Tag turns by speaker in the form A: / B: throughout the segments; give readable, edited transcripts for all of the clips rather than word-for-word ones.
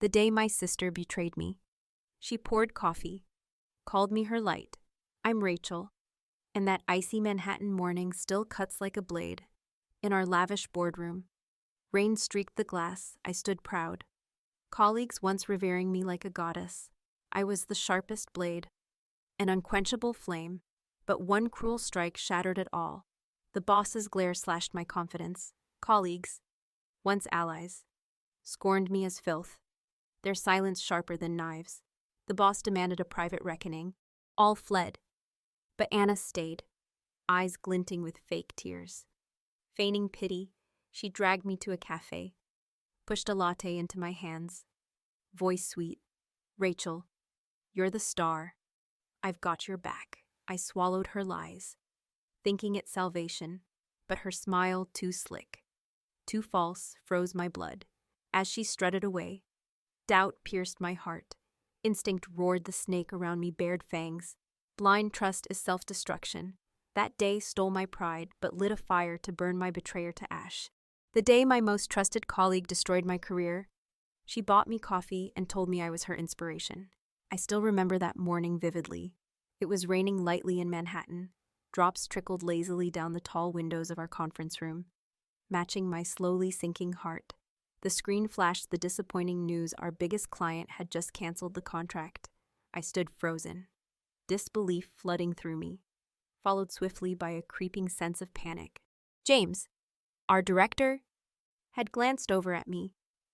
A: The day my sister betrayed me. She poured coffee, called me her light. I'm Rachel, and that icy Manhattan morning still cuts like a blade. In our lavish boardroom, rain streaked the glass. I stood proud. Colleagues once revering me like a goddess. I was the sharpest blade, an unquenchable flame, but one cruel strike shattered it all. The boss's glare slashed my confidence. Colleagues, once allies, scorned me as filth, their silence sharper than knives. The boss demanded a private reckoning. All fled, but Anna stayed, eyes glinting with fake tears. Feigning pity, she dragged me to a cafe, pushed a latte into my hands. Voice sweet, "Rachel, you're the star. I've got your back." I swallowed her lies, thinking it salvation, but her smile, too slick, too false, froze my blood. As she strutted away, doubt pierced my heart. Instinct roared the snake around me, bared fangs. Blind trust is self-destruction. That day stole my pride, but lit a fire to burn my betrayer to ash. The day my most trusted colleague destroyed my career, she bought me coffee and told me I was her inspiration. I still remember that morning vividly. It was raining lightly in Manhattan. Drops trickled lazily down the tall windows of our conference room, matching my slowly sinking heart. The screen flashed the disappointing news our biggest client had just canceled the contract. I stood frozen, disbelief flooding through me, followed swiftly by a creeping sense of panic. James, our director, had glanced over at me,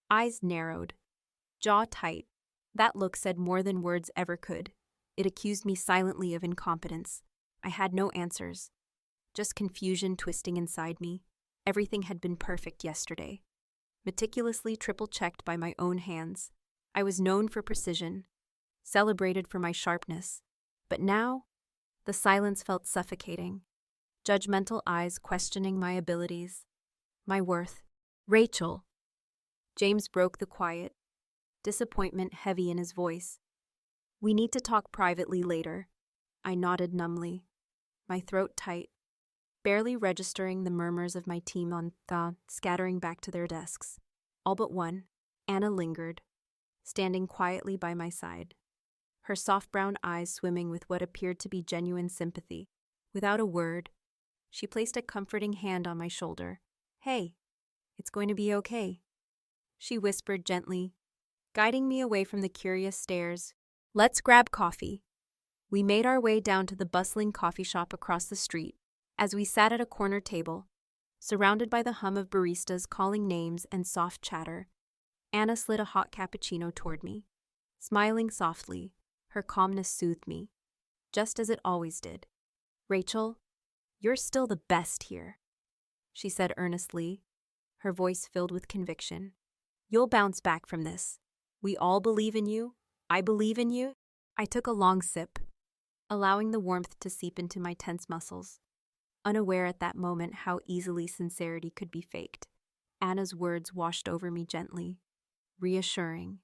A: eyes narrowed, jaw tight. That look said more than words ever could. It accused me silently of incompetence. I had no answers, just confusion twisting inside me. Everything had been perfect yesterday, meticulously triple-checked by my own hands. I was known for precision, celebrated for my sharpness. But now, the silence felt suffocating. Judgmental eyes questioning my abilities, my worth. "Rachel." James broke the quiet, disappointment heavy in his voice. "We need to talk privately later." I nodded numbly, my throat tight, barely registering the murmurs of my team on scattering back to their desks. All but one, Anna, lingered, standing quietly by my side, her soft brown eyes swimming with what appeared to be genuine sympathy. Without a word, she placed a comforting hand on my shoulder. "Hey, it's going to be okay," she whispered gently, guiding me away from the curious stares. "Let's grab coffee." We made our way down to the bustling coffee shop across the street. As we sat at a corner table, surrounded by the hum of baristas calling names and soft chatter, Anna slid a hot cappuccino toward me. Smiling softly, her calmness soothed me, just as it always did. "Rachel, you're still the best here," she said earnestly, her voice filled with conviction. "You'll bounce back from this. We all believe in you. I believe in you." I took a long sip, allowing the warmth to seep into my tense muscles, unaware at that moment how easily sincerity could be faked. Anna's words washed over me gently, reassuring,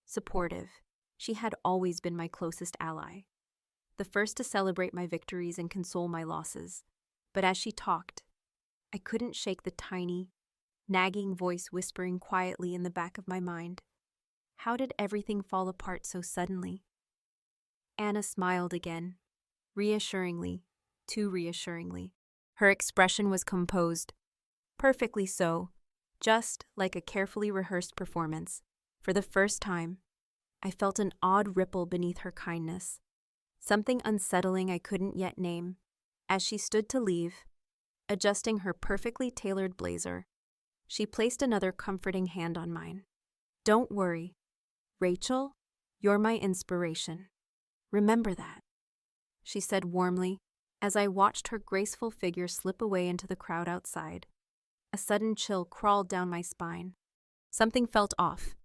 A: supportive. She had always been my closest ally, the first to celebrate my victories and console my losses. But as she talked, I couldn't shake the tiny, nagging voice whispering quietly in the back of my mind. How did everything fall apart so suddenly? Anna smiled again, reassuringly, too reassuringly. Her expression was composed, perfectly so, just like a carefully rehearsed performance. For the first time, I felt an odd ripple beneath her kindness, something unsettling I couldn't yet name. As she stood to leave, adjusting her perfectly tailored blazer, she placed another comforting hand on mine. "Don't worry, Rachel, you're my inspiration. Remember that," she said warmly, as I watched her graceful figure slip away into the crowd outside. A sudden chill crawled down my spine. Something felt off,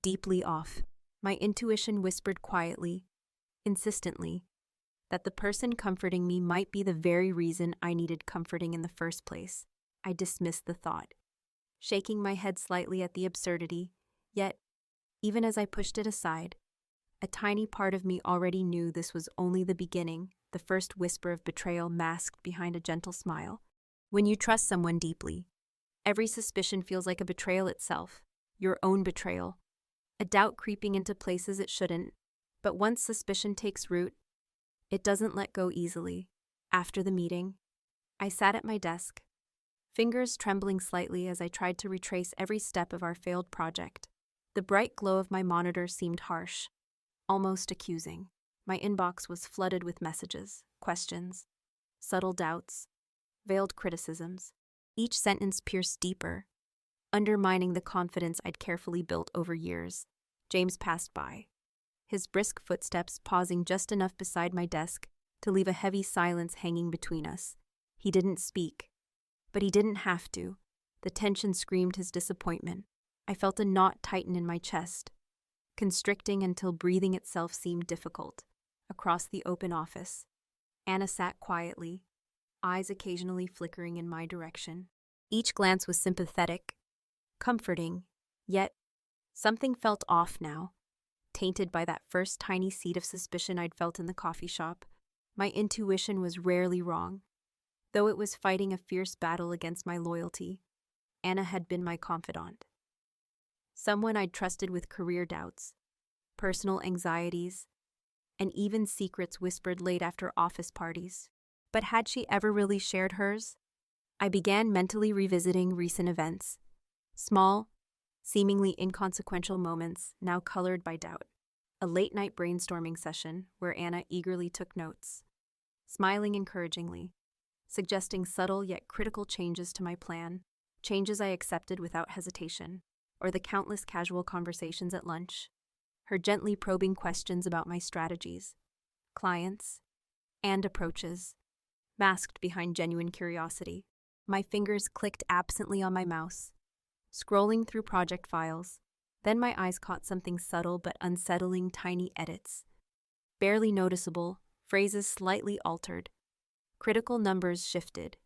A: deeply off. My intuition whispered quietly, insistently, that the person comforting me might be the very reason I needed comforting in the first place. I dismissed the thought, shaking my head slightly at the absurdity, yet, even as I pushed it aside, a tiny part of me already knew this was only the beginning, the first whisper of betrayal masked behind a gentle smile. When you trust someone deeply, every suspicion feels like a betrayal itself, your own betrayal. a doubt creeping into places it shouldn't. But once suspicion takes root, it doesn't let go easily. After the meeting, I sat at my desk, fingers trembling slightly as I tried to retrace every step of our failed project. The bright glow of my monitor seemed harsh, almost accusing. My inbox was flooded with messages, questions, subtle doubts, veiled criticisms. Each sentence pierced deeper, undermining the confidence I'd carefully built over years. James passed by, his brisk footsteps pausing just enough beside my desk to leave a heavy silence hanging between us. He didn't speak, but he didn't have to. The tension screamed his disappointment. I felt a knot tighten in my chest, constricting until breathing itself seemed difficult. Across the open office, Anna sat quietly, eyes occasionally flickering in my direction. Each glance was sympathetic, comforting, yet something felt off now, tainted by that first tiny seed of suspicion I'd felt in the coffee shop. My intuition was rarely wrong. Though it was fighting a fierce battle against my loyalty, Anna had been my confidant. Someone I'd trusted with career doubts, personal anxieties, and even secrets whispered late after office parties. But had she ever really shared hers? I began mentally revisiting recent events. Small, seemingly inconsequential moments now colored by doubt. A late-night brainstorming session where Anna eagerly took notes, smiling encouragingly, suggesting subtle yet critical changes to my plan, changes I accepted without hesitation, or the countless casual conversations at lunch, her gently probing questions about my strategies, clients, and approaches, masked behind genuine curiosity. My fingers clicked absently on my mouse, scrolling through project files. Then my eyes caught something subtle but unsettling: tiny edits. Barely noticeable, phrases slightly altered. Critical numbers shifted,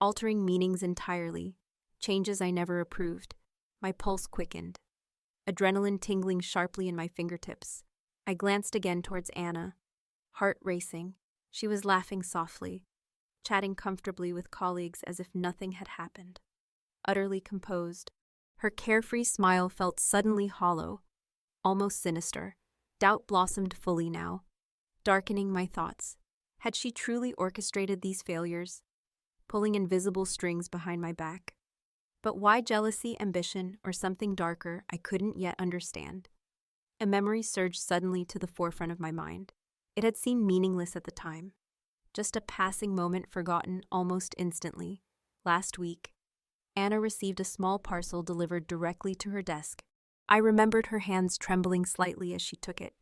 A: altering meanings entirely, changes I never approved. My pulse quickened, adrenaline tingling sharply in my fingertips. I glanced again towards Anna, heart racing. She was laughing softly, chatting comfortably with colleagues as if nothing had happened. Utterly composed, her carefree smile felt suddenly hollow, almost sinister. Doubt blossomed fully now, darkening my thoughts. Had she truly orchestrated these failures, pulling invisible strings behind my back? But why jealousy, ambition, or something darker I couldn't yet understand? A memory surged suddenly to the forefront of my mind. It had seemed meaningless at the time, just a passing moment forgotten almost instantly. Last week, Anna received a small parcel delivered directly to her desk. I remembered her hands trembling slightly as she took it,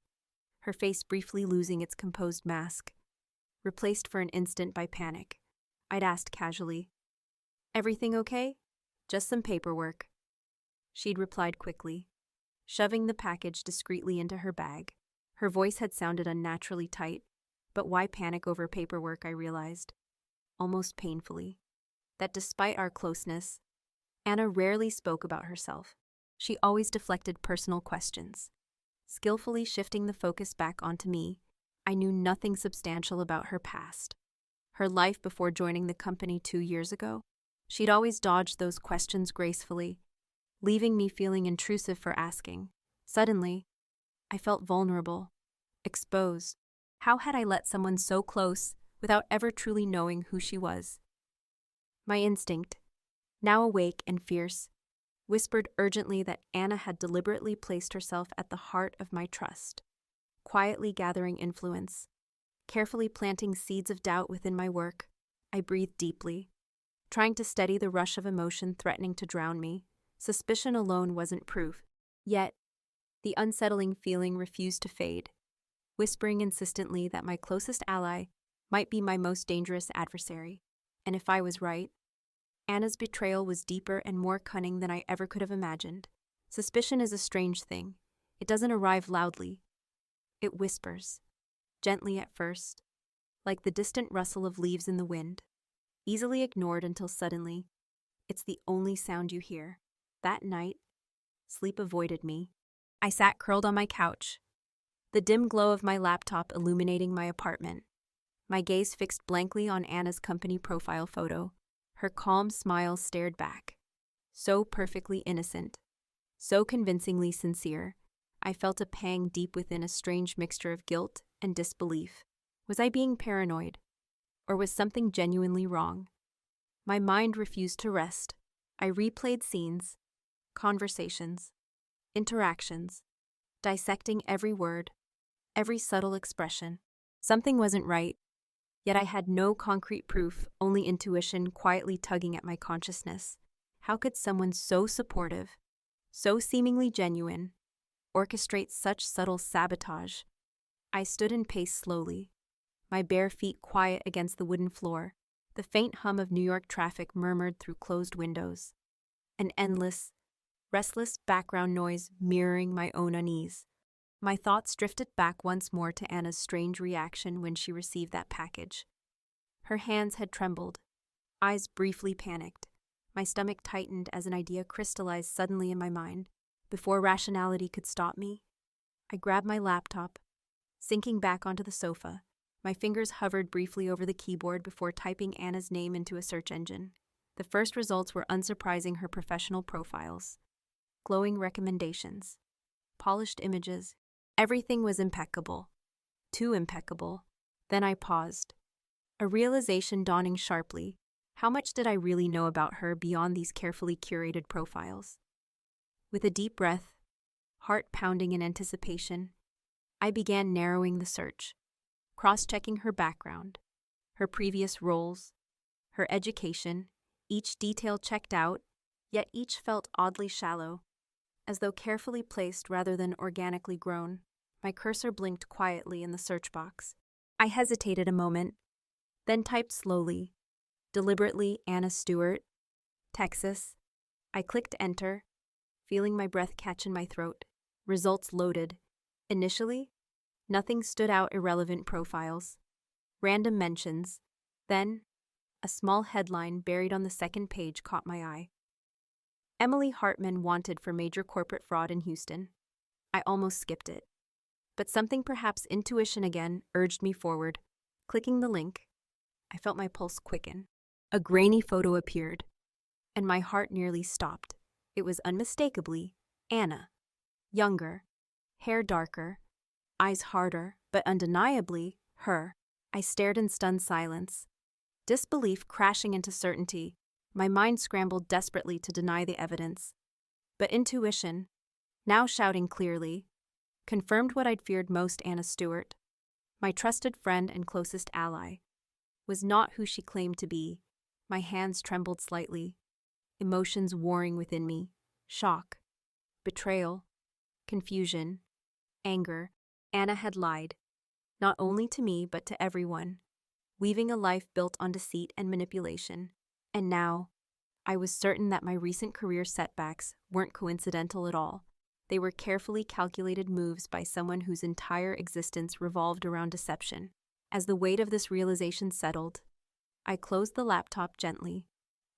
A: her face briefly losing its composed mask, replaced for an instant by panic. I'd asked casually, "Everything okay?" "Just some paperwork," she'd replied quickly, shoving the package discreetly into her bag. Her voice had sounded unnaturally tight, but why panic over paperwork, I realized, almost painfully, that despite our closeness, Anna rarely spoke about herself. She always deflected personal questions, skillfully shifting the focus back onto me. I knew nothing substantial about her past, her life before joining the company 2 years ago. She'd always dodged those questions gracefully, leaving me feeling intrusive for asking. Suddenly, I felt vulnerable, exposed. How had I let someone so close without ever truly knowing who she was? My instinct, now awake and fierce, whispered urgently that Anna had deliberately placed herself at the heart of my trust, quietly gathering influence, carefully planting seeds of doubt within my work. I breathed deeply, trying to steady the rush of emotion threatening to drown me. Suspicion alone wasn't proof. Yet, the unsettling feeling refused to fade, whispering insistently that my closest ally might be my most dangerous adversary. And if I was right, Anna's betrayal was deeper and more cunning than I ever could have imagined. Suspicion is a strange thing. It doesn't arrive loudly. It whispers, gently at first, like the distant rustle of leaves in the wind, easily ignored until suddenly, it's the only sound you hear. That night, sleep avoided me. I sat curled on my couch, the dim glow of my laptop illuminating my apartment, my gaze fixed blankly on Anna's company profile photo. Her calm smile stared back, so perfectly innocent, so convincingly sincere. I felt a pang deep within, a strange mixture of guilt and disbelief. Was I being paranoid? Or was something genuinely wrong? My mind refused to rest. I replayed scenes, conversations, interactions, dissecting every word, every subtle expression. Something wasn't right, yet I had no concrete proof, only intuition quietly tugging at my consciousness. How could someone so supportive, so seemingly genuine, orchestrate such subtle sabotage? I stood and paced slowly, my bare feet quiet against the wooden floor. The faint hum of New York traffic murmured through closed windows, an endless, restless background noise mirroring my own unease. My thoughts drifted back once more to Anna's strange reaction when she received that package. Her hands had trembled, eyes briefly panicked. My stomach tightened as an idea crystallized suddenly in my mind. Before rationality could stop me, I grabbed my laptop, sinking back onto the sofa. My fingers hovered briefly over the keyboard before typing Anna's name into a search engine. The first results were unsurprising: her professional profiles, glowing recommendations, polished images. Everything was impeccable. Too impeccable. Then I paused, a realization dawning sharply. How much did I really know about her beyond these carefully curated profiles? With a deep breath, heart pounding in anticipation, I began narrowing the search, cross-checking her background, her previous roles, her education. Each detail checked out, yet each felt oddly shallow, as though carefully placed rather than organically grown. My cursor blinked quietly in the search box. I hesitated a moment, then typed slowly, deliberately, Anna Stewart, Texas. I clicked enter, feeling my breath catch in my throat. Results loaded. Initially, nothing stood out: irrelevant profiles, random mentions. Then, a small headline buried on the second page caught my eye. Emily Hartmann wanted for major corporate fraud in Houston. I almost skipped it. But something, perhaps intuition again, urged me forward. Clicking the link, I felt my pulse quicken. A grainy photo appeared, and my heart nearly stopped. It was unmistakably Anna. Younger, hair darker, eyes harder, but undeniably her. I stared in stunned silence, disbelief crashing into certainty. My mind scrambled desperately to deny the evidence. But intuition, now shouting clearly, confirmed what I'd feared most: Anna Stewart, my trusted friend and closest ally, was not who she claimed to be. My hands trembled slightly, emotions warring within me: shock, betrayal, confusion, anger. Anna had lied, not only to me but to everyone, weaving a life built on deceit and manipulation. And now, I was certain that my recent career setbacks weren't coincidental at all. They were carefully calculated moves by someone whose entire existence revolved around deception. As the weight of this realization settled, I closed the laptop gently,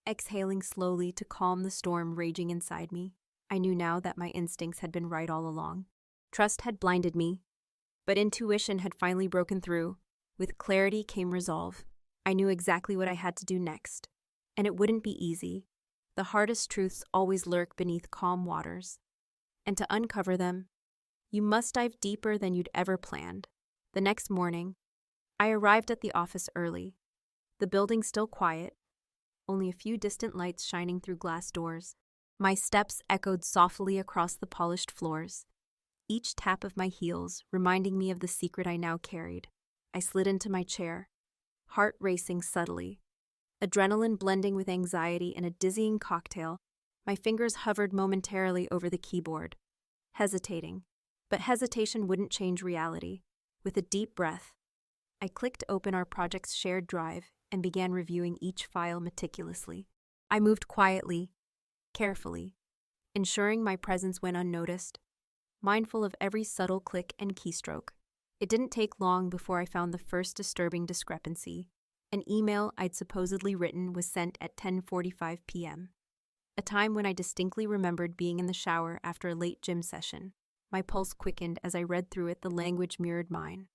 A: exhaling slowly to calm the storm raging inside me. I knew now that my instincts had been right all along. Trust had blinded me, but intuition had finally broken through. With clarity came resolve. I knew exactly what I had to do next, and it wouldn't be easy. The hardest truths always lurk beneath calm waters, and to uncover them, you must dive deeper than you'd ever planned. The next morning, I arrived at the office early, the building still quiet, only a few distant lights shining through glass doors. My steps echoed softly across the polished floors, each tap of my heels reminding me of the secret I now carried. I slid into my chair, heart racing subtly, adrenaline blending with anxiety in a dizzying cocktail. My fingers hovered momentarily over the keyboard, hesitating. But hesitation wouldn't change reality. With a deep breath, I clicked open our project's shared drive and began reviewing each file meticulously. I moved quietly, carefully, ensuring my presence went unnoticed, mindful of every subtle click and keystroke. It didn't take long before I found the first disturbing discrepancy. An email I'd supposedly written was sent at 10:45 p.m., a time when I distinctly remembered being in the shower after a late gym session. My pulse quickened as I read through it. The language mirrored mine,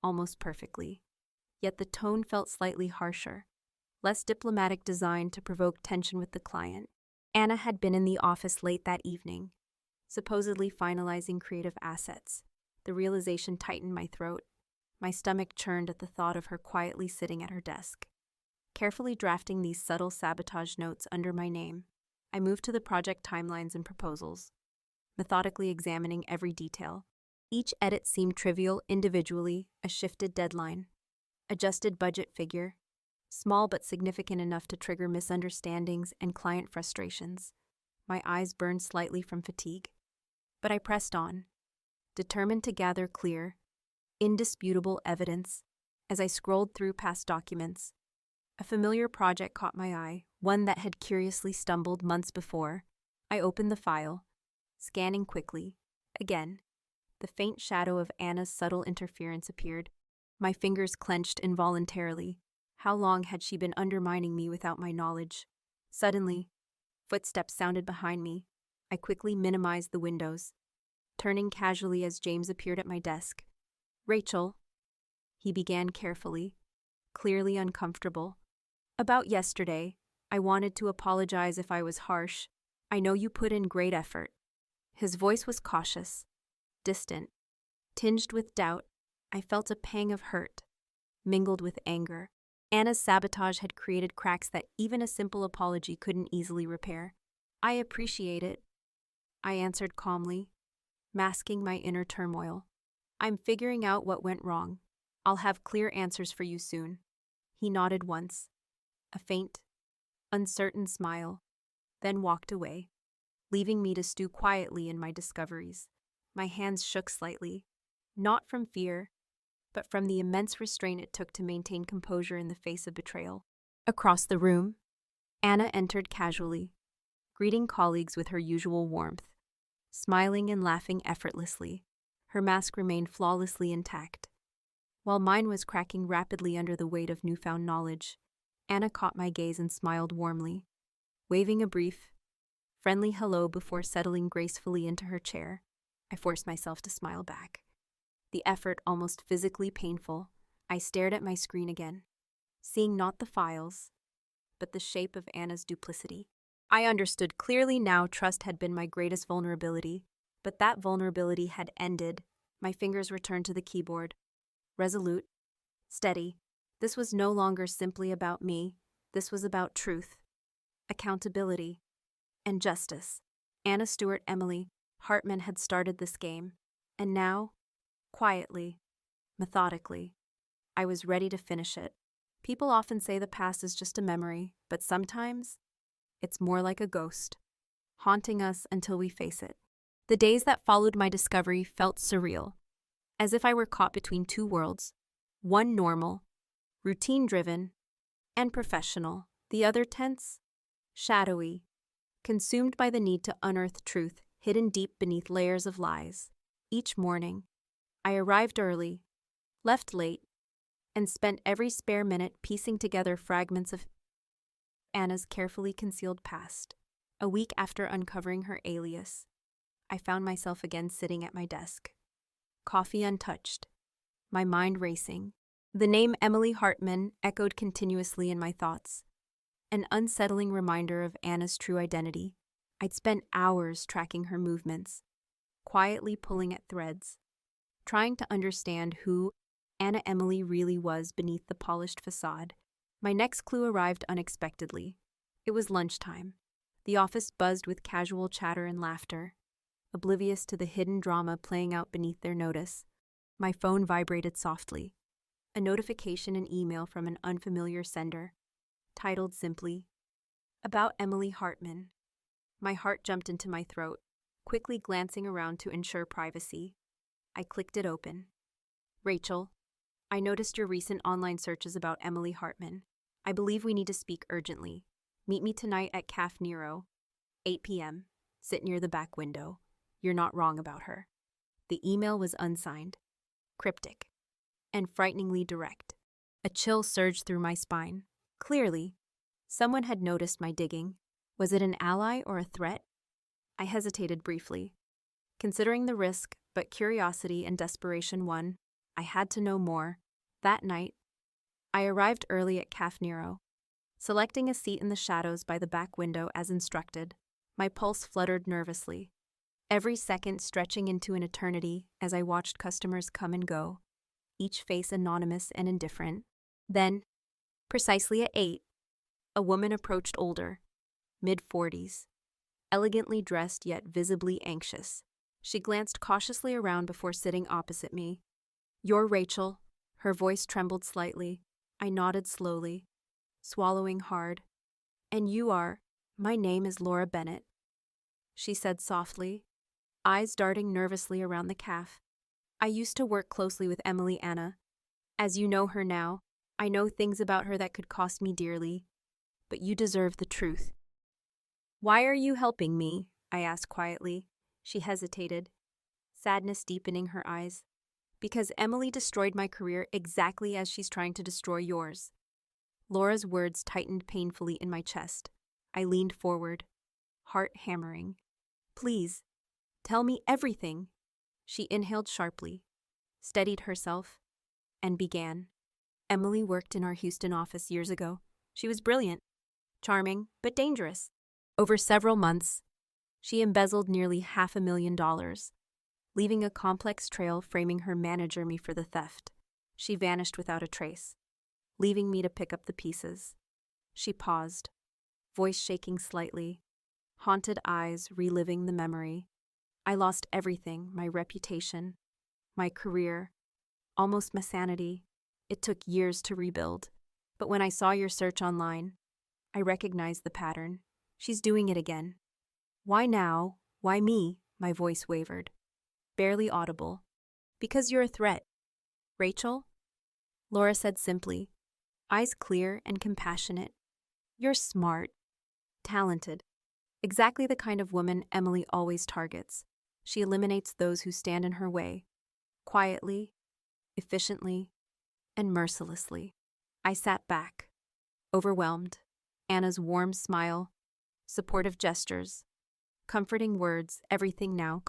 A: almost perfectly. Yet the tone felt slightly harsher, less diplomatic, designed to provoke tension with the client. Anna had been in the office late that evening, supposedly finalizing creative assets. The realization tightened my throat. My stomach churned at the thought of her quietly sitting at her desk, carefully drafting these subtle sabotage notes under my name. I moved to the project timelines and proposals, methodically examining every detail. Each edit seemed trivial individually, a shifted deadline, adjusted budget figure, small but significant enough to trigger misunderstandings and client frustrations. My eyes burned slightly from fatigue, but I pressed on, determined to gather clear, indisputable evidence. As I scrolled through past documents, a familiar project caught my eye, one that had curiously stumbled months before. I opened the file, scanning quickly. Again, the faint shadow of Anna's subtle interference appeared. My fingers clenched involuntarily. How long had she been undermining me without my knowledge? Suddenly, footsteps sounded behind me. I quickly minimized the windows, turning casually as James appeared at my desk. "Rachel," he began carefully, clearly uncomfortable. "About yesterday, I wanted to apologize if I was harsh. I know you put in great effort." His voice was cautious, distant, tinged with doubt. I felt a pang of hurt, mingled with anger. Anna's sabotage had created cracks that even a simple apology couldn't easily repair. "I appreciate it," I answered calmly, masking my inner turmoil. "I'm figuring out what went wrong. I'll have clear answers for you soon." He nodded once, a faint, uncertain smile, then walked away, leaving me to stew quietly in my discoveries. My hands shook slightly, not from fear, but from the immense restraint it took to maintain composure in the face of betrayal. Across the room, Anna entered casually, greeting colleagues with her usual warmth, smiling and laughing effortlessly. Her mask remained flawlessly intact. While mine was cracking rapidly under the weight of newfound knowledge, Anna caught my gaze and smiled warmly, waving a brief, friendly hello before settling gracefully into her chair. I forced myself to smile back, the effort almost physically painful. I stared at my screen again, seeing not the files, but the shape of Anna's duplicity. I understood clearly now trust had been my greatest vulnerability, but that vulnerability had ended. My fingers returned to the keyboard, resolute, steady. This was no longer simply about me. This was about truth, accountability, and justice. Anna Stewart Emily Hartmann had started this game, and now, quietly, methodically, I was ready to finish it. People often say the past is just a memory, but sometimes it's more like a ghost, haunting us until we face it. The days that followed my discovery felt surreal, as if I were caught between two worlds, one normal, routine-driven, and professional, the other tense, shadowy, consumed by the need to unearth truth hidden deep beneath layers of lies. Each morning, I arrived early, left late, and spent every spare minute piecing together fragments of Anna's carefully concealed past. A week after uncovering her alias, I found myself again sitting at my desk, coffee untouched, my mind racing. The name Emily Hartmann echoed continuously in my thoughts, an unsettling reminder of Anna's true identity. I'd spent hours tracking her movements, quietly pulling at threads, trying to understand who Anna Emily really was beneath the polished facade. My next clue arrived unexpectedly. It was lunchtime. The office buzzed with casual chatter and laughter, oblivious to the hidden drama playing out beneath their notice. My phone vibrated softly. A notification and email from an unfamiliar sender, titled simply, "About Emily Hartmann." My heart jumped into my throat. Quickly glancing around to ensure privacy, I clicked it open. "Rachel, I noticed your recent online searches about Emily Hartmann. I believe we need to speak urgently. Meet me tonight at Caf Nero, 8 p.m. Sit near the back window. You're not wrong about her." The email was unsigned, cryptic, and frighteningly direct. A chill surged through my spine. Clearly, someone had noticed my digging. Was it an ally or a threat? I hesitated briefly, considering the risk, but curiosity and desperation won. I had to know more. That night, I arrived early at Caf Nero, selecting a seat in the shadows by the back window as instructed. My pulse fluttered nervously, every second stretching into an eternity as I watched customers come and go, each face anonymous and indifferent. Then, precisely at 8, a woman approached older, mid-40s, elegantly dressed yet visibly anxious. She glanced cautiously around before sitting opposite me. "You're Rachel." Her voice trembled slightly. I nodded slowly, swallowing hard. "And you are?" "My name is Laura Bennett," she said softly, eyes darting nervously around the calf. "I used to work closely with Emily Anna. As you know her now, I know things about her that could cost me dearly, but you deserve the truth." "Why are you helping me?" I asked quietly. She hesitated, sadness deepening her eyes. "Because Emily destroyed my career exactly as she's trying to destroy yours." Laura's words tightened painfully in my chest. I leaned forward, heart hammering. "Please, tell me everything." She inhaled sharply, steadied herself, and began. "Emily worked in our Houston office years ago. She was brilliant, charming, but dangerous. Over several months, she embezzled nearly $500,000, leaving a complex trail framing her manager me for the theft. She vanished without a trace, leaving me to pick up the pieces." She paused, voice shaking slightly, haunted eyes reliving the memory. "I lost everything, my reputation, my career, almost my sanity. It took years to rebuild. But when I saw your search online, I recognized the pattern. She's doing it again." "Why now? Why me?" My voice wavered, barely audible. "Because you're a threat, Rachel," Laura said simply, eyes clear and compassionate. "You're smart, talented, exactly the kind of woman Emily always targets. She eliminates those who stand in her way, quietly, efficiently, and mercilessly." I sat back, overwhelmed. Anna's warm smile, supportive gestures, comforting words, everything now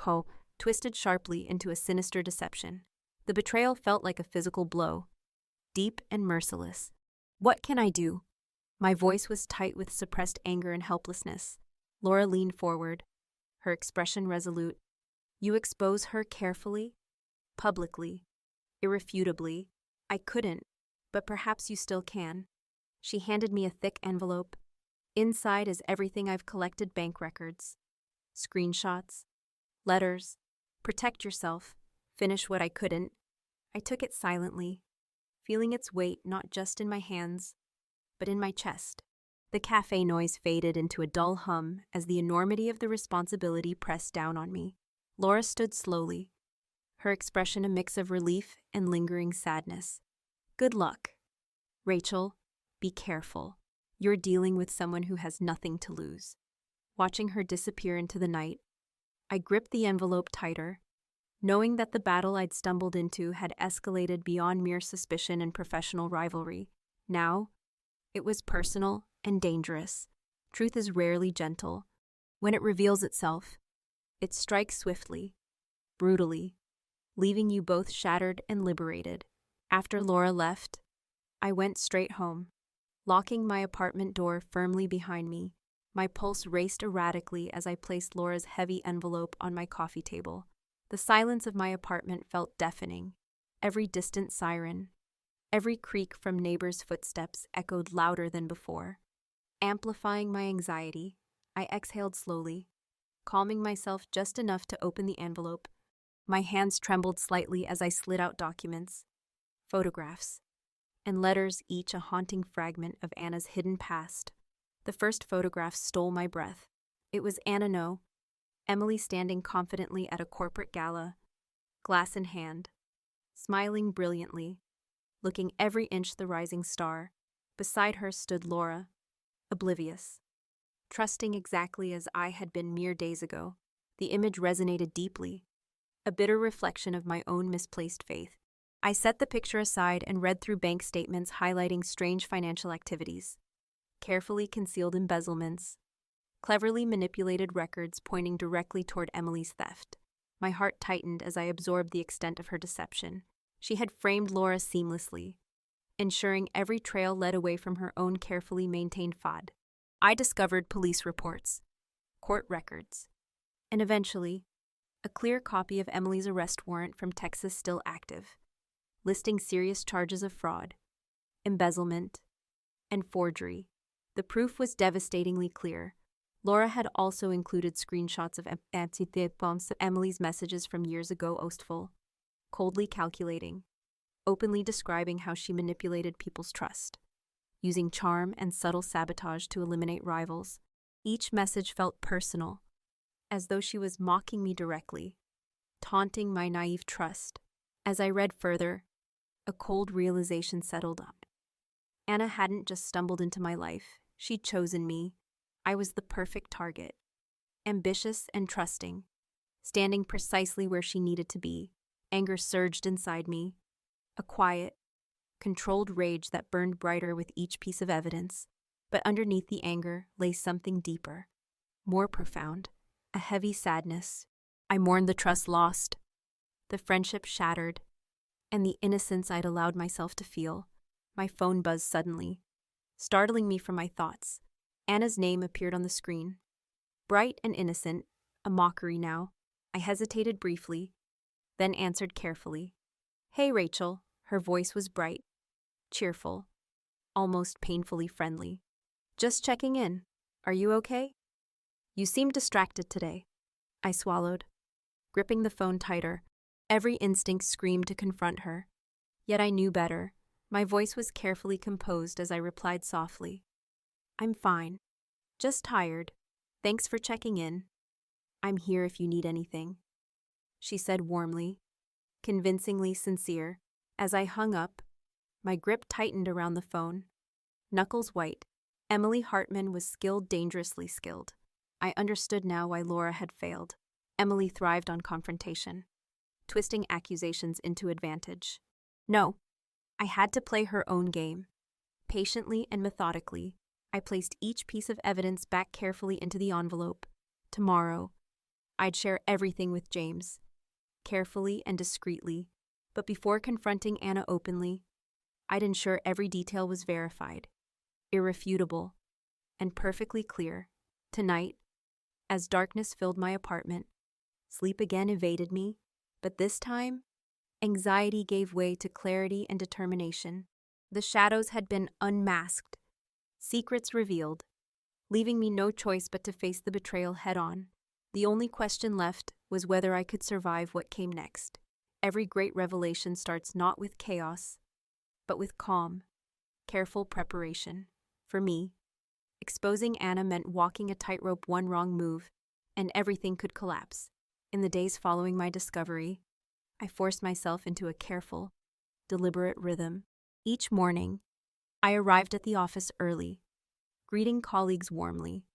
A: twisted sharply into a sinister deception. The betrayal felt like a physical blow, deep and merciless. "What can I do?" My voice was tight with suppressed anger and helplessness. Laura leaned forward, her expression resolute. "You expose her carefully, publicly, irrefutably." I couldn't, but perhaps you still can. She handed me a thick envelope. Inside is everything I've collected: bank records, screenshots, letters. "Protect yourself. Finish what I couldn't." I took it silently, feeling its weight not just in my hands, but in my chest. The cafe noise faded into a dull hum as the enormity of the responsibility pressed down on me. Laura stood slowly, her expression a mix of relief and lingering sadness. "Good luck, Rachel. Be careful. You're dealing with someone who has nothing to lose." Watching her disappear into the night, I gripped the envelope tighter, knowing that the battle I'd stumbled into had escalated beyond mere suspicion and professional rivalry. Now, it was personal and dangerous. Truth is rarely gentle. When it reveals itself, it strikes swiftly, brutally, leaving you both shattered and liberated. After Laura left, I went straight home, locking my apartment door firmly behind me. My pulse raced erratically as I placed Laura's heavy envelope on my coffee table. The silence of my apartment felt deafening. Every distant siren, every creak from neighbors' footsteps echoed louder than before. Amplifying my anxiety, I exhaled slowly, calming myself just enough to open the envelope. My hands trembled slightly as I slid out documents, photographs, and letters, each a haunting fragment of Anna's hidden past. The first photograph stole my breath. It was Anna No, Emily standing confidently at a corporate gala, glass in hand, smiling brilliantly, looking every inch the rising star. Beside her stood Laura, oblivious, trusting exactly as I had been mere days ago. The image resonated deeply, a bitter reflection of my own misplaced faith. I set the picture aside and read through bank statements highlighting strange financial activities, carefully concealed embezzlements, cleverly manipulated records pointing directly toward Emily's theft. My heart tightened as I absorbed the extent of her deception. She had framed Laura seamlessly, ensuring every trail led away from her own carefully maintained FOD. I discovered police reports, court records, and eventually A clear copy of Emily's arrest warrant from Texas still active, listing serious charges of fraud, embezzlement, and forgery. The proof was devastatingly clear. Laura had also included screenshots of Emily's messages from years ago, ostful, coldly calculating, openly describing how she manipulated people's trust, using charm and subtle sabotage to eliminate rivals. Each message felt personal, as though she was mocking me directly, taunting my naive trust. As I read further, a cold realization settled up. Anna hadn't just stumbled into my life, she'd chosen me. I was the perfect target, ambitious and trusting, standing precisely where she needed to be. Anger surged inside me, a quiet, controlled rage that burned brighter with each piece of evidence. But underneath the anger lay something deeper, more profound, a heavy sadness. I mourned the trust lost, the friendship shattered, and the innocence I'd allowed myself to feel. My phone buzzed suddenly, startling me from my thoughts. Anna's name appeared on the screen. Bright and innocent, a mockery now. I hesitated briefly, then answered carefully. "Hey, Rachel." Her voice was bright, cheerful, almost painfully friendly. "Just checking in. Are you okay? You seem distracted today." I swallowed, gripping the phone tighter. Every instinct screamed to confront her. Yet I knew better. My voice was carefully composed as I replied softly. "I'm fine. Just tired. Thanks for checking in. I'm here if you need anything," she said warmly, convincingly sincere. As I hung up, my grip tightened around the phone, knuckles white. Emily Hartmann was skilled, dangerously skilled. I understood now why Laura had failed. Emily thrived on confrontation, twisting accusations into advantage. No, I had to play her own game. Patiently and methodically, I placed each piece of evidence back carefully into the envelope. Tomorrow, I'd share everything with James, carefully and discreetly, but before confronting Anna openly, I'd ensure every detail was verified, irrefutable, and perfectly clear. Tonight, as darkness filled my apartment, sleep again evaded me, but this time, anxiety gave way to clarity and determination. The shadows had been unmasked, secrets revealed, leaving me no choice but to face the betrayal head-on. The only question left was whether I could survive what came next. Every great revelation starts not with chaos, but with calm, careful preparation. For me, exposing Anna meant walking a tightrope. One wrong move, and everything could collapse. In the days following my discovery, I forced myself into a careful, deliberate rhythm. Each morning, I arrived at the office early, greeting colleagues warmly,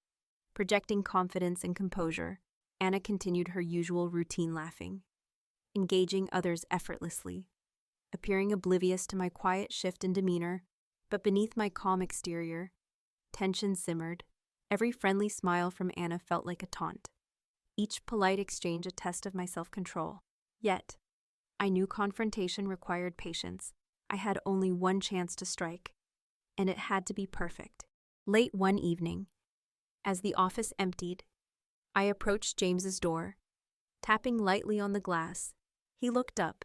A: projecting confidence and composure. Anna continued her usual routine, laughing, engaging others effortlessly, appearing oblivious to my quiet shift in demeanor. But beneath my calm exterior, tension simmered. Every friendly smile from Anna felt like a taunt, each polite exchange a test of my self-control. Yet, I knew confrontation required patience. I had only one chance to strike, and it had to be perfect. Late one evening, as the office emptied, I approached James's door, tapping lightly on the glass. He looked up,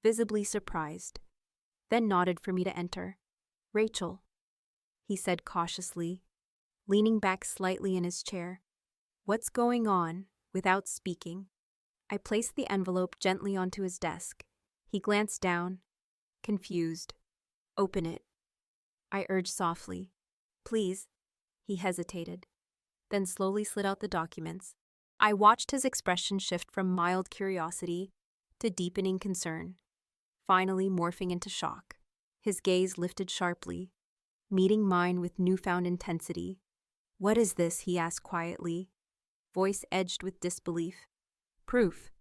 A: visibly surprised, then nodded for me to enter. "Rachel," he said cautiously, leaning back slightly in his chair. "What's going on?" Without speaking, I placed the envelope gently onto his desk. He glanced down, confused. "Open it," I urged softly. "Please." He hesitated, then slowly slid out the documents. I watched his expression shift from mild curiosity to deepening concern, finally morphing into shock. His gaze lifted sharply, meeting mine with newfound intensity. "What is this?" he asked quietly, voice edged with disbelief. "Proof,"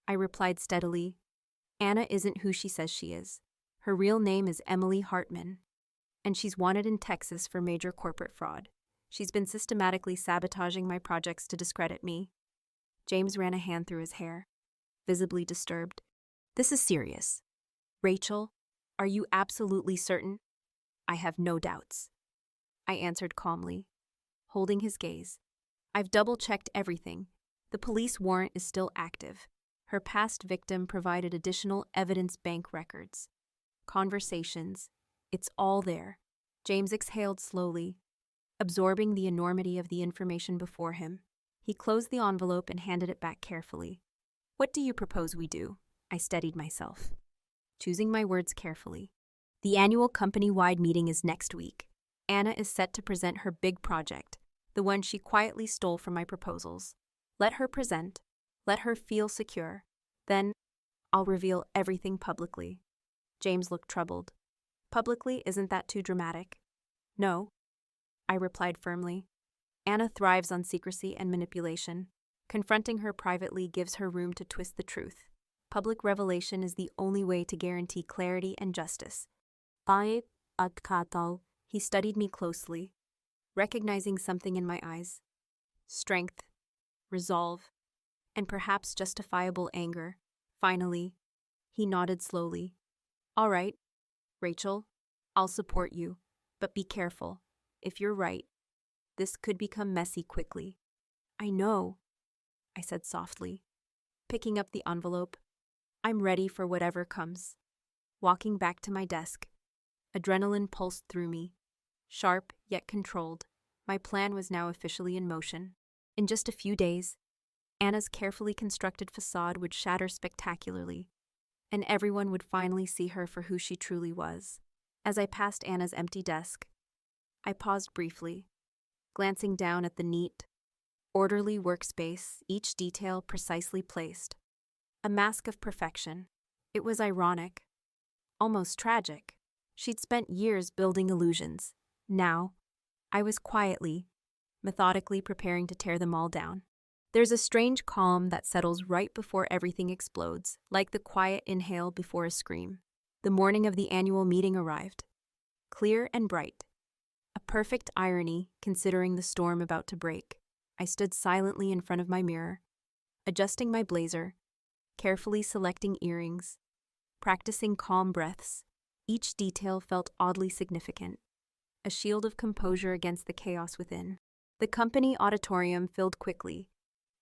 A: I replied steadily. "Anna isn't who she says she is. Her real name is Emily Hartmann, and she's wanted in Texas for major corporate fraud. She's been systematically sabotaging my projects to discredit me." James ran a hand through his hair, visibly disturbed. "This is serious. Rachel, are you absolutely certain?" "I have no doubts," I answered calmly, holding his gaze. "I've double-checked everything. The police warrant is still active. Her past victim provided additional evidence bank records. Conversations. It's all there. James exhaled slowly, absorbing the enormity of the information before him. He closed the envelope and handed it back carefully. What do you propose we do? I steadied myself, choosing my words carefully. The annual company-wide meeting is next week. Anna is set to present her big project, the one she quietly stole from my proposals. Let her present. Let her feel secure. Then, I'll reveal everything publicly. James looked troubled. Publicly, isn't that too dramatic? No, I replied firmly. Anna thrives on secrecy and manipulation. Confronting her privately gives her room to twist the truth. Public revelation is the only way to guarantee clarity and justice. He studied me closely, recognizing something in my eyes. Strength, resolve, and perhaps justifiable anger. Finally, he nodded slowly. All right, Rachel, I'll support you, but be careful. If you're right, this could become messy quickly. I know, I said softly, picking up the envelope. I'm ready for whatever comes. Walking back to my desk, adrenaline pulsed through me, sharp yet controlled. My plan was now officially in motion. In just a few days, Anna's carefully constructed facade would shatter spectacularly, and everyone would finally see her for who she truly was. As I passed Anna's empty desk, I paused briefly, glancing down at the neat, orderly workspace, each detail precisely placed. A mask of perfection. It was ironic, almost tragic. She'd spent years building illusions. Now, I was quietly, methodically preparing to tear them all down. There's a strange calm that settles right before everything explodes, like the quiet inhale before a scream. The morning of the annual meeting arrived, clear and bright. A perfect irony, considering the storm about to break. I stood silently in front of my mirror, adjusting my blazer, carefully selecting earrings, practicing calm breaths. Each detail felt oddly significant, a shield of composure against the chaos within. The company auditorium filled quickly,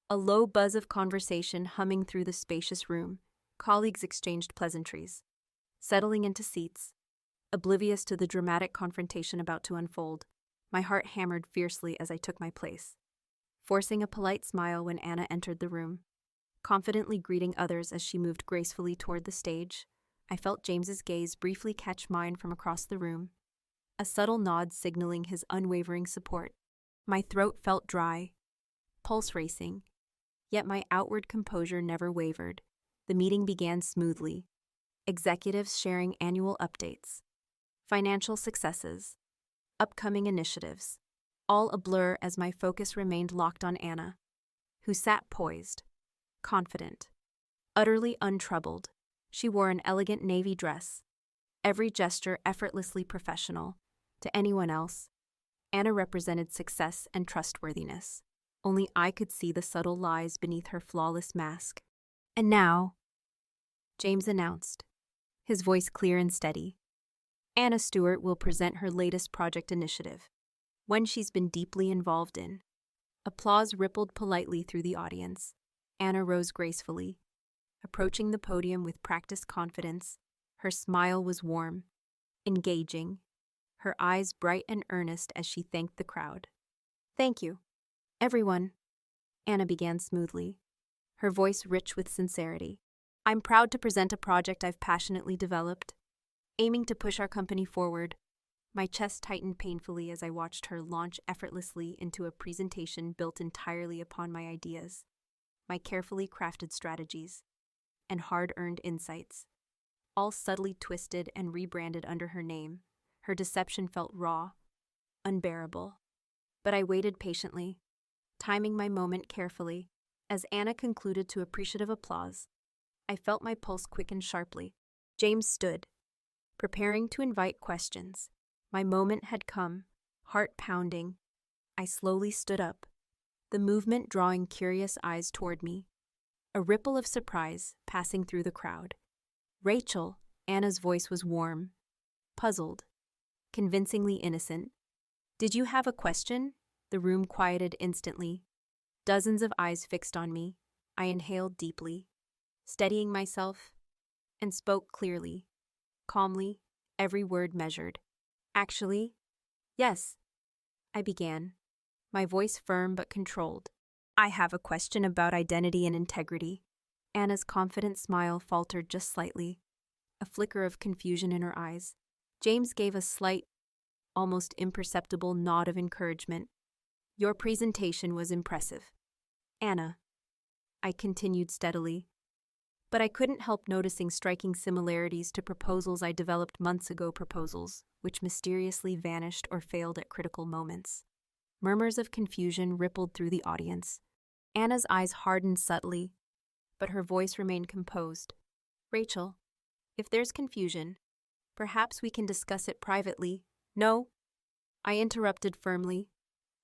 A: a low buzz of conversation humming through the spacious room. Colleagues exchanged pleasantries, settling into seats, oblivious to the dramatic confrontation about to unfold. My heart hammered fiercely as I took my place, forcing a polite smile when Anna entered the room, confidently greeting others as she moved gracefully toward the stage. I felt James's gaze briefly catch mine from across the room, a subtle nod signaling his unwavering support. My throat felt dry, pulse racing, yet my outward composure never wavered. The meeting began smoothly, executives sharing annual updates, financial successes, upcoming initiatives, all a blur as my focus remained locked on Anna, who sat poised, confident, utterly untroubled. She wore an elegant navy dress, every gesture effortlessly professional. To anyone else, Anna represented success and trustworthiness. Only I could see the subtle lies beneath her flawless mask. And now, James announced, his voice clear and steady, Anna Stewart will present her latest project initiative, one she's been deeply involved in. Applause rippled politely through the audience. Anna rose gracefully, approaching the podium with practiced confidence. Her smile was warm, engaging, her eyes bright and earnest as she thanked the crowd. Thank you, everyone, Anna began smoothly, her voice rich with sincerity. I'm proud to present a project I've passionately developed, aiming to push our company forward. My chest tightened painfully as I watched her launch effortlessly into a presentation built entirely upon my ideas, my carefully crafted strategies, and hard-earned insights, all subtly twisted and rebranded under her name. Her deception felt raw, unbearable. But I waited patiently, timing my moment carefully. As Anna concluded to appreciative applause, I felt my pulse quicken sharply. James stood, preparing to invite questions. My moment had come, heart pounding. I slowly stood up, the movement drawing curious eyes toward me. A ripple of surprise passing through the crowd. Rachel, Anna's voice was warm, puzzled, convincingly innocent. Did you have a question? The room quieted instantly, Dozens of eyes fixed on me. I inhaled deeply, steadying myself, and spoke clearly, calmly, every word measured. Actually, yes, I began, my voice firm but controlled. I have a question about identity and integrity. Anna's confident smile faltered just slightly, a flicker of confusion in her eyes. James gave a slight, almost imperceptible nod of encouragement. Your presentation was impressive. Anna, I continued steadily, but I couldn't help noticing striking similarities to proposals I developed months ago, proposals which mysteriously vanished or failed at critical moments. Murmurs of confusion rippled through the audience. Anna's eyes hardened subtly, but her voice remained composed. Rachel, if there's confusion, perhaps we can discuss it privately. No, I interrupted firmly,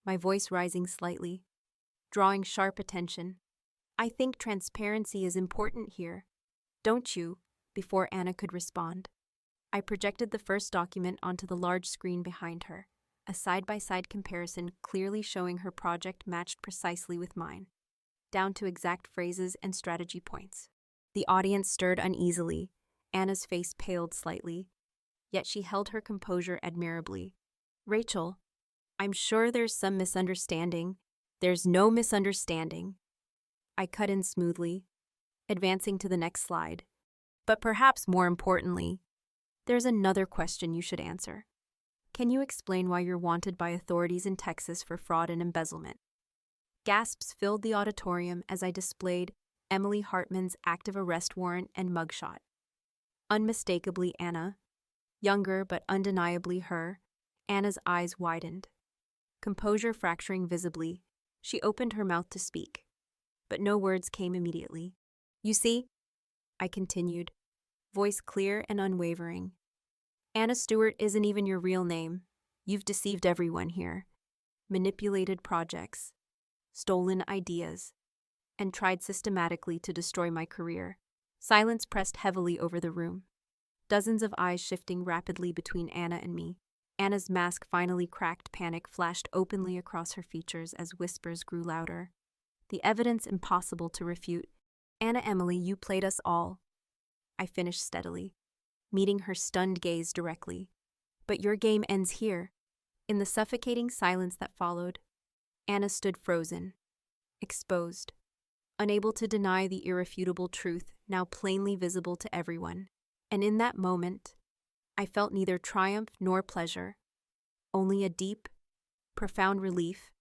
A: my voice rising slightly, drawing sharp attention. I think transparency is important here. Don't you? Before Anna could respond, I projected the first document onto the large screen behind her, a side-by-side comparison clearly showing her project matched precisely with mine, down to exact phrases and strategy points. The audience stirred uneasily. Anna's face paled slightly, yet she held her composure admirably. Rachel, I'm sure there's some misunderstanding. There's no misunderstanding. I cut in smoothly, advancing to the next slide. But perhaps more importantly, there's another question you should answer. Can you explain why you're wanted by authorities in Texas for fraud and embezzlement? Gasps filled the auditorium as I displayed Emily Hartmann's active arrest warrant and mugshot. Unmistakably Anna, younger but undeniably her, Anna's eyes widened. Composure fracturing visibly, she opened her mouth to speak, but no words came immediately. You see, I continued, voice clear and unwavering. Anna Stewart isn't even your real name. You've deceived everyone here, manipulated projects, stolen ideas, and tried systematically to destroy my career. Silence pressed heavily over the room, dozens of eyes shifting rapidly between Anna and me. Anna's mask finally cracked, panic flashed openly across her features as whispers grew louder. The evidence impossible to refute. Anna, Emily, you played us all. I finished steadily, meeting her stunned gaze directly. But your game ends here. In the suffocating silence that followed, Anna stood frozen, exposed, unable to deny the irrefutable truth now plainly visible to everyone. And in that moment, I felt neither triumph nor pleasure, only a deep, profound relief,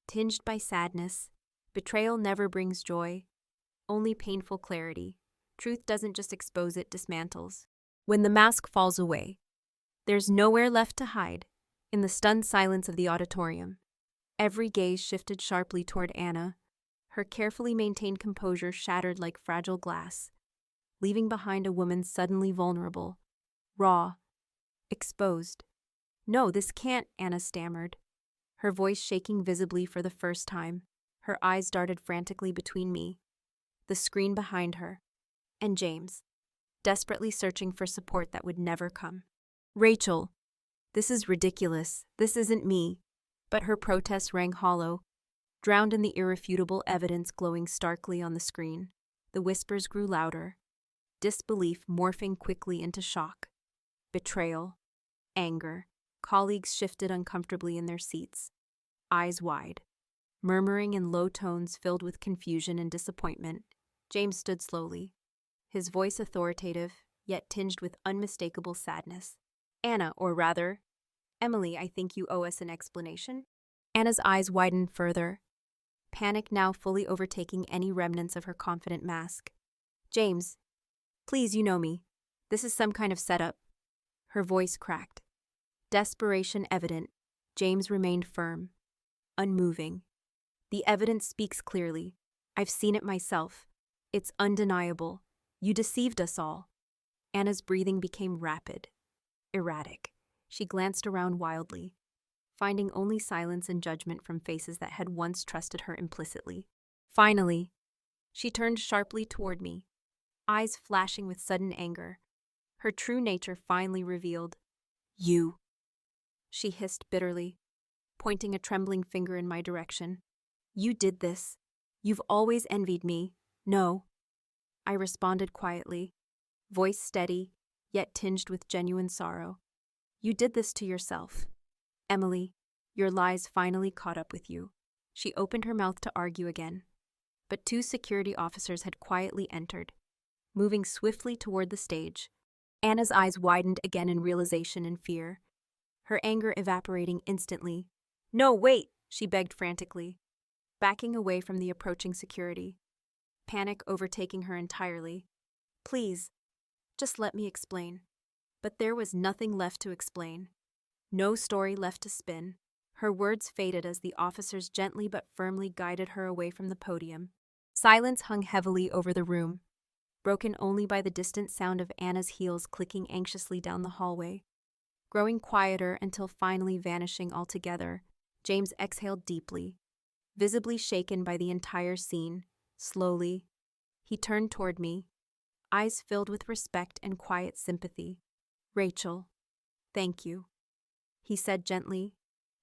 A: tinged by sadness. Betrayal never brings joy, only painful clarity. Truth doesn't just expose, it dismantles. When the mask falls away, there's nowhere left to hide. In the stunned silence of the auditorium, every gaze shifted sharply toward Anna, her carefully maintained composure shattered like fragile glass, leaving behind a woman suddenly vulnerable, raw, exposed. No, this can't, Anna stammered, her voice shaking visibly for the first time. Her eyes darted frantically between me, the screen behind her, and James, desperately searching for support that would never come. Rachel, this is ridiculous. This isn't me. But her protest rang hollow, drowned in the irrefutable evidence glowing starkly on the screen. The whispers grew louder, disbelief morphing quickly into shock. Betrayal, anger. Colleagues shifted uncomfortably in their seats, eyes wide, murmuring in low tones filled with confusion and disappointment. James stood slowly, his voice authoritative, yet tinged with unmistakable sadness. Anna, or rather, Emily, I think you owe us an explanation. Anna's eyes widened further, panic now fully overtaking any remnants of her confident mask. James, please, you know me. This is some kind of setup. Her voice cracked. Desperation evident, James remained firm, unmoving. The evidence speaks clearly. I've seen it myself. It's undeniable. You deceived us all. Anna's breathing became rapid, erratic. She glanced around wildly, finding only silence and judgment from faces that had once trusted her implicitly. Finally, she turned sharply toward me, eyes flashing with sudden anger, her true nature finally revealed. You, she hissed bitterly, pointing a trembling finger in my direction. You did this. You've always envied me. No, I responded quietly, voice steady, yet tinged with genuine sorrow. You did this to yourself. Emily, your lies finally caught up with you. She opened her mouth to argue again, but two security officers had quietly entered, moving swiftly toward the stage. Anna's eyes widened again in realization and fear, her anger evaporating instantly. No, wait, she begged frantically, backing away from the approaching security, panic overtaking her entirely. Please, just let me explain. But there was nothing left to explain. No story left to spin. Her words faded as the officers gently but firmly guided her away from the podium. Silence hung heavily over the room, broken only by the distant sound of Anna's heels clicking anxiously down the hallway. Growing quieter until finally vanishing altogether, James exhaled deeply, visibly shaken by the entire scene. Slowly, he turned toward me, eyes filled with respect and quiet sympathy. Rachel, thank you, he said gently,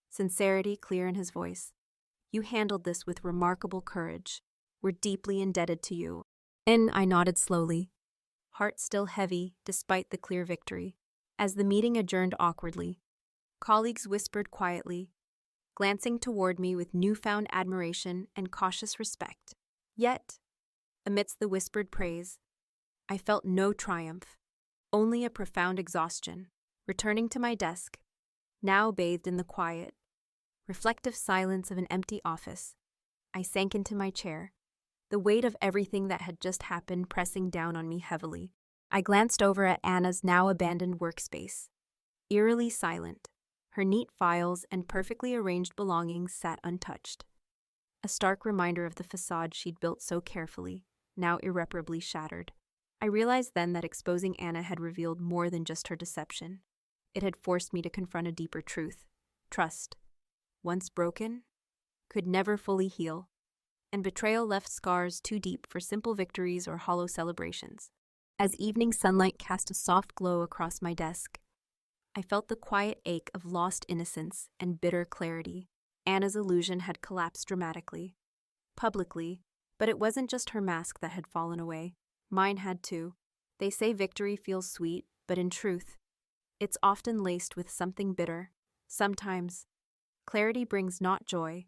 A: sincerity clear in his voice. You handled this with remarkable courage. We're deeply indebted to you. And I nodded slowly, heart still heavy despite the clear victory. As the meeting adjourned awkwardly, colleagues whispered quietly, glancing toward me with newfound admiration and cautious respect. Yet, amidst the whispered praise, I felt no triumph, only a profound exhaustion. Returning to my desk, now bathed in the quiet, reflective silence of an empty office, I sank into my chair, the weight of everything that had just happened pressing down on me heavily. I glanced over at Anna's now abandoned workspace. Eerily silent, her neat files and perfectly arranged belongings sat untouched. A stark reminder of the facade she'd built so carefully, now irreparably shattered. I realized then that exposing Anna had revealed more than just her deception. It had forced me to confront a deeper truth. Trust, once broken, could never fully heal, and betrayal left scars too deep for simple victories or hollow celebrations. As evening sunlight cast a soft glow across my desk, I felt the quiet ache of lost innocence and bitter clarity. Anna's illusion had collapsed dramatically, publicly, but it wasn't just her mask that had fallen away. Mine had too. They say victory feels sweet, but in truth, it's often laced with something bitter. Sometimes, clarity brings not joy,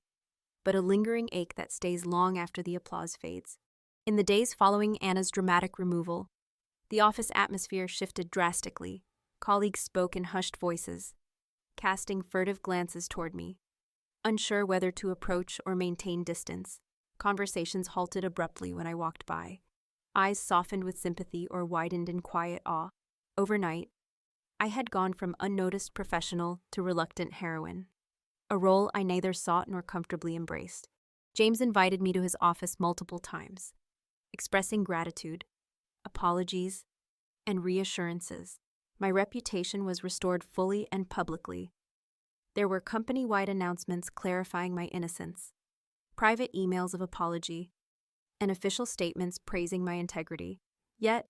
A: but a lingering ache that stays long after the applause fades. In the days following Anna's dramatic removal, the office atmosphere shifted drastically. Colleagues spoke in hushed voices, casting furtive glances toward me. Unsure whether to approach or maintain distance, conversations halted abruptly when I walked by. Eyes softened with sympathy or widened in quiet awe. Overnight, I had gone from unnoticed professional to reluctant heroine, a role I neither sought nor comfortably embraced. James invited me to his office multiple times, expressing gratitude, apologies, and reassurances. My reputation was restored fully and publicly. There were company-wide announcements clarifying my innocence, private emails of apology, and official statements praising my integrity. Yet,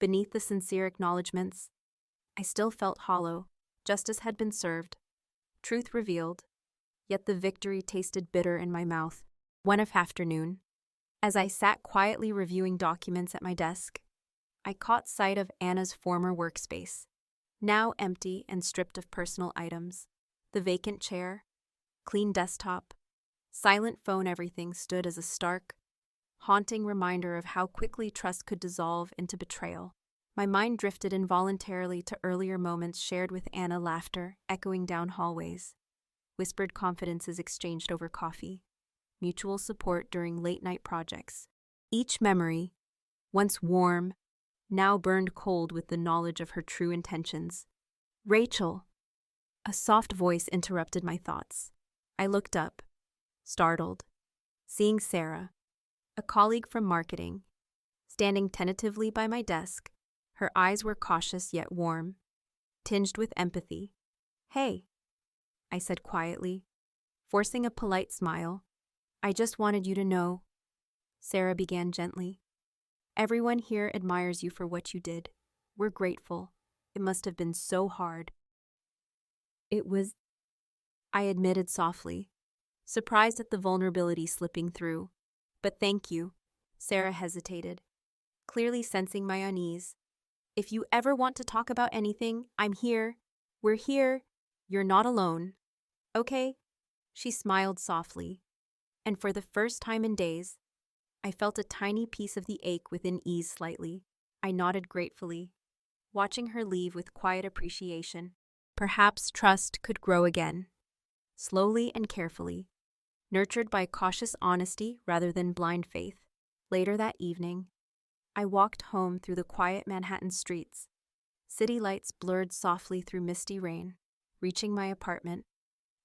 A: beneath the sincere acknowledgments, I still felt hollow. Justice had been served, truth revealed, yet the victory tasted bitter in my mouth. One afternoon, as I sat quietly reviewing documents at my desk, I caught sight of Anna's former workspace, now empty and stripped of personal items. The vacant chair, clean desktop, silent phone, everything stood as a stark, haunting reminder of how quickly trust could dissolve into betrayal. My mind drifted involuntarily to earlier moments shared with Anna, laughter echoing down hallways, whispered confidences exchanged over coffee, mutual support during late-night projects. Each memory, once warm, now burned cold with the knowledge of her true intentions. Rachel! A soft voice interrupted my thoughts. I looked up, startled, seeing Sarah, a colleague from marketing, standing tentatively by my desk. Her eyes were cautious yet warm, tinged with empathy. Hey, I said quietly, forcing a polite smile. I just wanted you to know, Sarah began gently. Everyone here admires you for what you did. We're grateful. It must have been so hard. It was, I admitted softly, surprised at the vulnerability slipping through. But thank you. Sarah hesitated, clearly sensing my unease. If you ever want to talk about anything, I'm here. We're here. You're not alone. Okay? She smiled softly, and for the first time in days, I felt a tiny piece of the ache within ease slightly. I nodded gratefully, watching her leave with quiet appreciation. Perhaps trust could grow again, slowly and carefully, nurtured by cautious honesty rather than blind faith. Later that evening, I walked home through the quiet Manhattan streets. City lights blurred softly through misty rain. Reaching my apartment,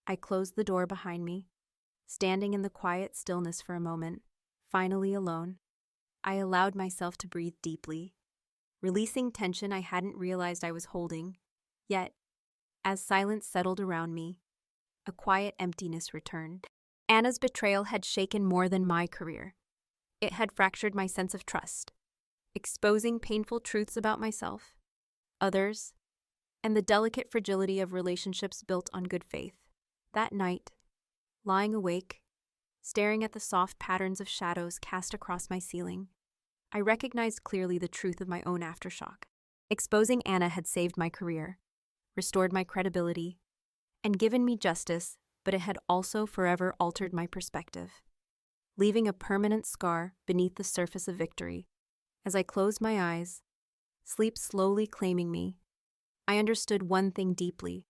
A: I closed the door behind me. Standing in the quiet stillness for a moment, finally alone, I allowed myself to breathe deeply, releasing tension I hadn't realized I was holding. Yet, as silence settled around me, a quiet emptiness returned. Anna's betrayal had shaken more than my career. It had fractured my sense of trust, exposing painful truths about myself, others, and the delicate fragility of relationships built on good faith. That night, lying awake, staring at the soft patterns of shadows cast across my ceiling, I recognized clearly the truth of my own aftershock. Exposing Anna had saved my career, restored my credibility, and given me justice, but it had also forever altered my perspective, leaving a permanent scar beneath the surface of victory. As I closed my eyes, sleep slowly claiming me, I understood one thing deeply.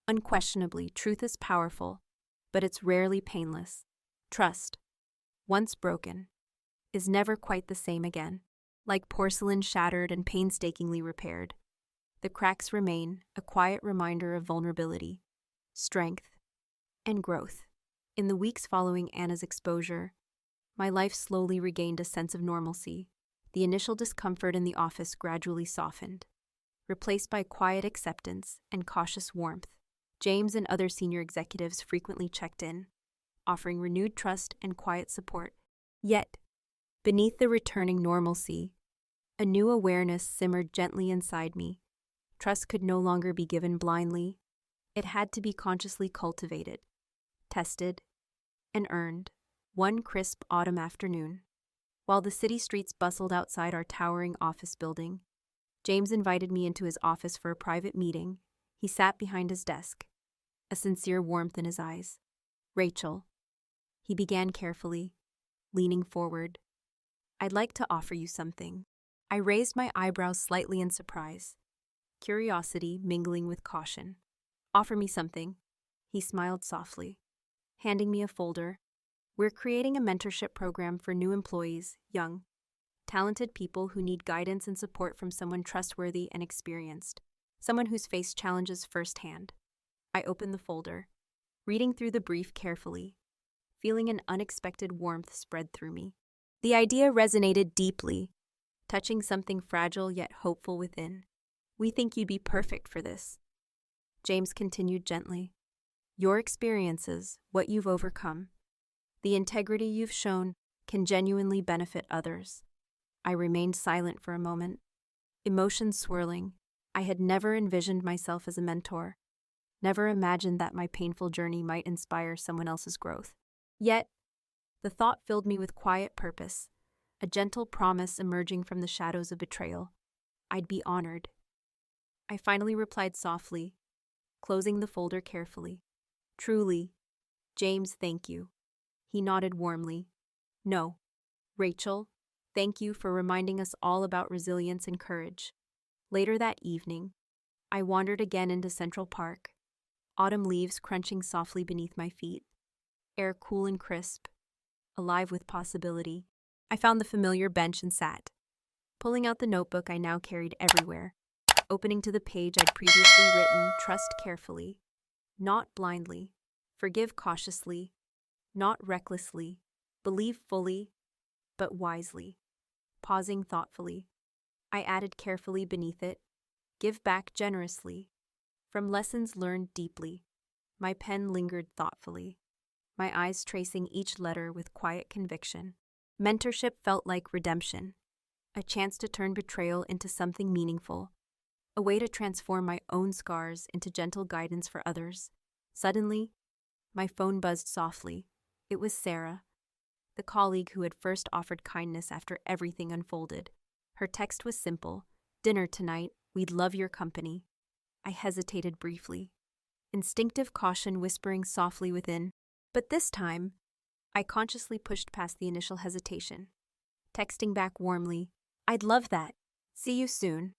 A: Unquestionably, truth is powerful, but it's rarely painless. Trust, once broken, is never quite the same again. Like porcelain shattered and painstakingly repaired, the cracks remain, a quiet reminder of vulnerability, strength, and growth. In the weeks following Anna's exposure, my life slowly regained a sense of normalcy. The initial discomfort in the office gradually softened, replaced by quiet acceptance and cautious warmth. James and other senior executives frequently checked in, offering renewed trust and quiet support. Yet, beneath the returning normalcy, a new awareness simmered gently inside me. Trust could no longer be given blindly. It had to be consciously cultivated, tested, and earned. One crisp autumn afternoon, while the city streets bustled outside our towering office building, James invited me into his office for a private meeting. He sat behind his desk, a sincere warmth in his eyes. "Rachel," he began carefully, leaning forward, "I'd like to offer you something." I raised my eyebrows slightly in surprise, curiosity mingling with caution. "Offer me something," he smiled softly, handing me a folder. "We're creating a mentorship program for new employees, young, talented people who need guidance and support from someone trustworthy and experienced, someone who's faced challenges firsthand." I opened the folder, reading through the brief carefully, feeling an unexpected warmth spread through me. The idea resonated deeply, touching something fragile yet hopeful within. "We think you'd be perfect for this," James continued gently. "Your experiences, what you've overcome, the integrity you've shown can genuinely benefit others." I remained silent for a moment, emotions swirling. I had never envisioned myself as a mentor, never imagined that my painful journey might inspire someone else's growth. Yet, the thought filled me with quiet purpose, a gentle promise emerging from the shadows of betrayal. I'd be honored. I finally replied softly, closing the folder carefully. "Truly, James, thank you." He nodded warmly. "No, Rachel, thank you for reminding us all about resilience and courage." Later that evening, I wandered again into Central Park, autumn leaves crunching softly beneath my feet, air cool and crisp, alive with possibility. I found the familiar bench and sat, pulling out the notebook I now carried everywhere. Opening to the page I'd previously written, "Trust carefully, not blindly, forgive cautiously, not recklessly, believe fully, but wisely." Pausing thoughtfully, I added carefully beneath it, "Give back generously, from lessons learned deeply." My pen lingered thoughtfully, my eyes tracing each letter with quiet conviction. Mentorship felt like redemption, a chance to turn betrayal into something meaningful, a way to transform my own scars into gentle guidance for others. Suddenly, my phone buzzed softly. It was Sarah. the colleague who had first offered kindness after everything unfolded. Her text was simple: "Dinner tonight, we'd love your company." I hesitated briefly, instinctive caution whispering softly within. But this time, I consciously pushed past the initial hesitation, texting back warmly, "I'd love that. See you soon."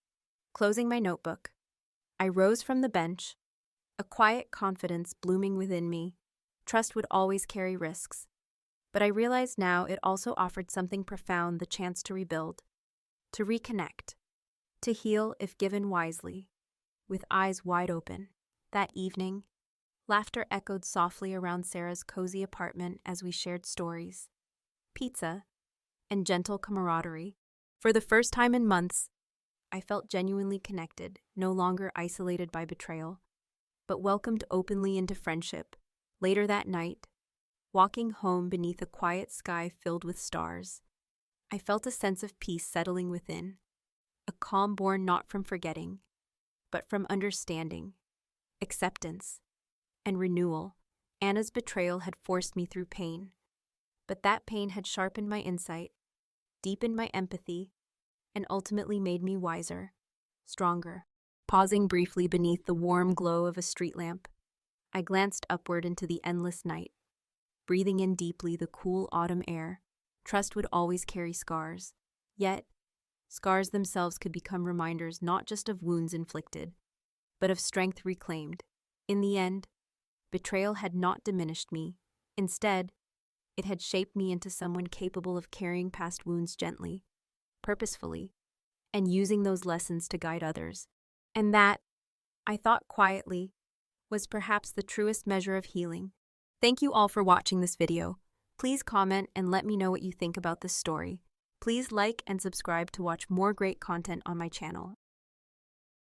A: Closing my notebook, I rose from the bench, a quiet confidence blooming within me. Trust would always carry risks, but I realized now it also offered something profound: the chance to rebuild, to reconnect, to heal if given wisely. With eyes wide open, that evening, laughter echoed softly around Sarah's cozy apartment as we shared stories, pizza, and gentle camaraderie. For the first time in months, I felt genuinely connected, no longer isolated by betrayal, but welcomed openly into friendship. Later that night, walking home beneath a quiet sky filled with stars, I felt a sense of peace settling within, a calm born not from forgetting, but from understanding, acceptance, and renewal. Anna's betrayal had forced me through pain, but that pain had sharpened my insight, deepened my empathy, and ultimately made me wiser, stronger. Pausing briefly beneath the warm glow of a street lamp, I glanced upward into the endless night, breathing in deeply the cool autumn air. Trust would always carry scars, yet scars themselves could become reminders not just of wounds inflicted, but of strength reclaimed. In the end, betrayal had not diminished me. Instead, it had shaped me into someone capable of carrying past wounds gently, purposefully, and using those lessons to guide others. And that, I thought quietly, was perhaps the truest measure of healing. Thank you all for watching this video. Please comment and let me know what you think about this story. Please like and subscribe to watch more great content on my channel.